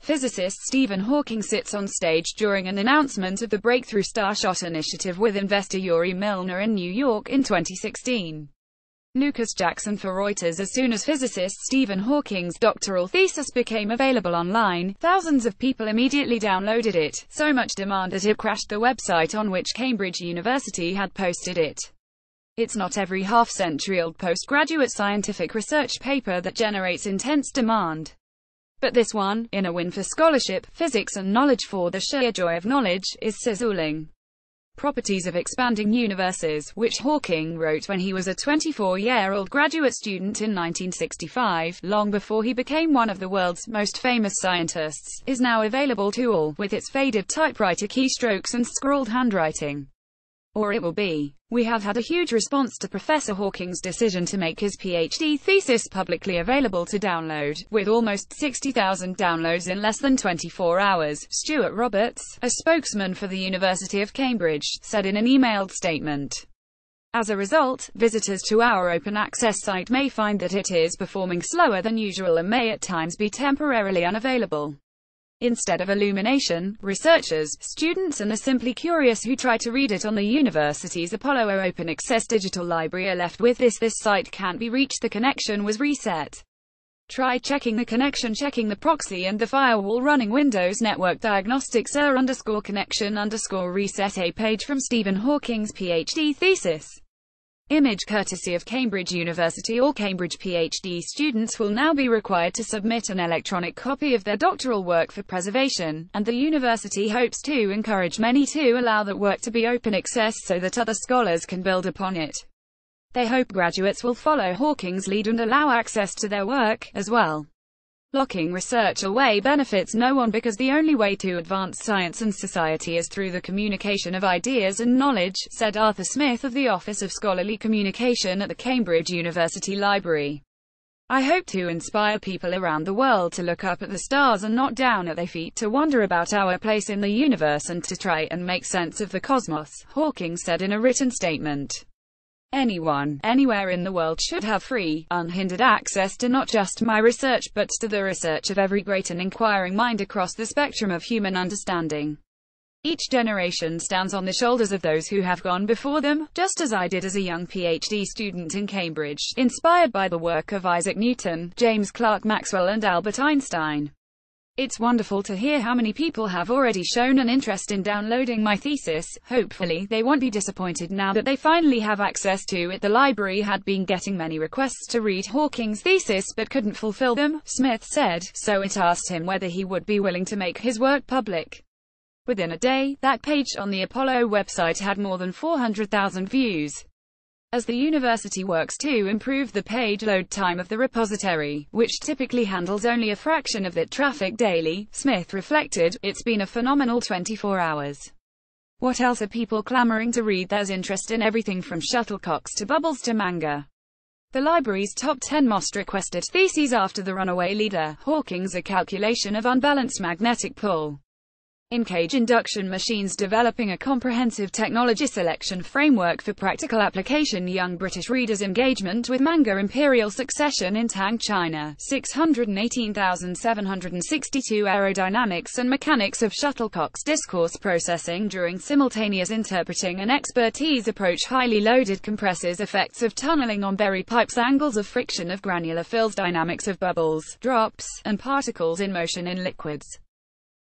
Physicist Stephen Hawking sits on stage during an announcement of the Breakthrough Starshot initiative with investor Yuri Milner in New York in 2016. Lucas Jackson for Reuters. As soon as physicist Stephen Hawking's doctoral thesis became available online, thousands of people immediately downloaded it, so much demand that it crashed the website on which Cambridge University had posted it. It's not every half-century-old postgraduate scientific research paper that generates intense demand. But this one, in a win for scholarship, physics and knowledge for the sheer joy of knowledge, is sizzling. Properties of Expanding Universes, which Hawking wrote when he was a 24-year-old graduate student in 1965, long before he became one of the world's most famous scientists, is now available to all, with its faded typewriter keystrokes and scrawled handwriting. Or it will be. We have had a huge response to Professor Hawking's decision to make his PhD thesis publicly available to download, with almost 60,000 downloads in less than 24 hours, Stuart Roberts, a spokesman for the University of Cambridge, said in an emailed statement. As a result, visitors to our open access site may find that it is performing slower than usual and may at times be temporarily unavailable. Instead of illumination, researchers, students and the simply curious who try to read it on the university's Apollo Open Access digital library are left with this site can't be reached, the connection was reset. Try checking the connection, checking the proxy and the firewall, running Windows Network Diagnostics _connection_reset. A page from Stephen Hawking's PhD thesis. Image courtesy of Cambridge University. All Cambridge PhD students will now be required to submit an electronic copy of their doctoral work for preservation, and the university hopes to encourage many to allow that work to be open access so that other scholars can build upon it. They hope graduates will follow Hawking's lead and allow access to their work, as well. Locking research away benefits no one because the only way to advance science and society is through the communication of ideas and knowledge, said Arthur Smith of the Office of Scholarly Communication at the Cambridge University Library. I hope to inspire people around the world to look up at the stars and not down at their feet, to wonder about our place in the universe and to try and make sense of the cosmos, Hawking said in a written statement. Anyone, anywhere in the world should have free, unhindered access to not just my research but to the research of every great and inquiring mind across the spectrum of human understanding. Each generation stands on the shoulders of those who have gone before them, just as I did as a young PhD student in Cambridge, inspired by the work of Isaac Newton, James Clerk Maxwell and Albert Einstein. It's wonderful to hear how many people have already shown an interest in downloading my thesis. Hopefully, they won't be disappointed now that they finally have access to it. The library had been getting many requests to read Hawking's thesis but couldn't fulfill them, Smith said, so it asked him whether he would be willing to make his work public. Within a day, that page on the Apollo website had more than 400,000 views. As the university works to improve the page load time of the repository, which typically handles only a fraction of that traffic daily, Smith reflected, it's been a phenomenal 24 hours. What else are people clamoring to read? There's interest in everything from shuttlecocks to bubbles to manga. The library's top 10 most requested theses after The Runaway Leader, Hawking's A Calculation of Unbalanced Magnetic Pull. In-cage induction machines developing a comprehensive technology selection framework for practical application. Young British readers' engagement with manga. Imperial Succession in Tang, China. 618,762 aerodynamics and mechanics of shuttlecocks. Discourse processing during simultaneous interpreting and expertise approach. Highly loaded compressors. Effects of tunneling on berry pipes. Angles of friction of granular fills. Dynamics of bubbles, drops, and particles in motion in liquids.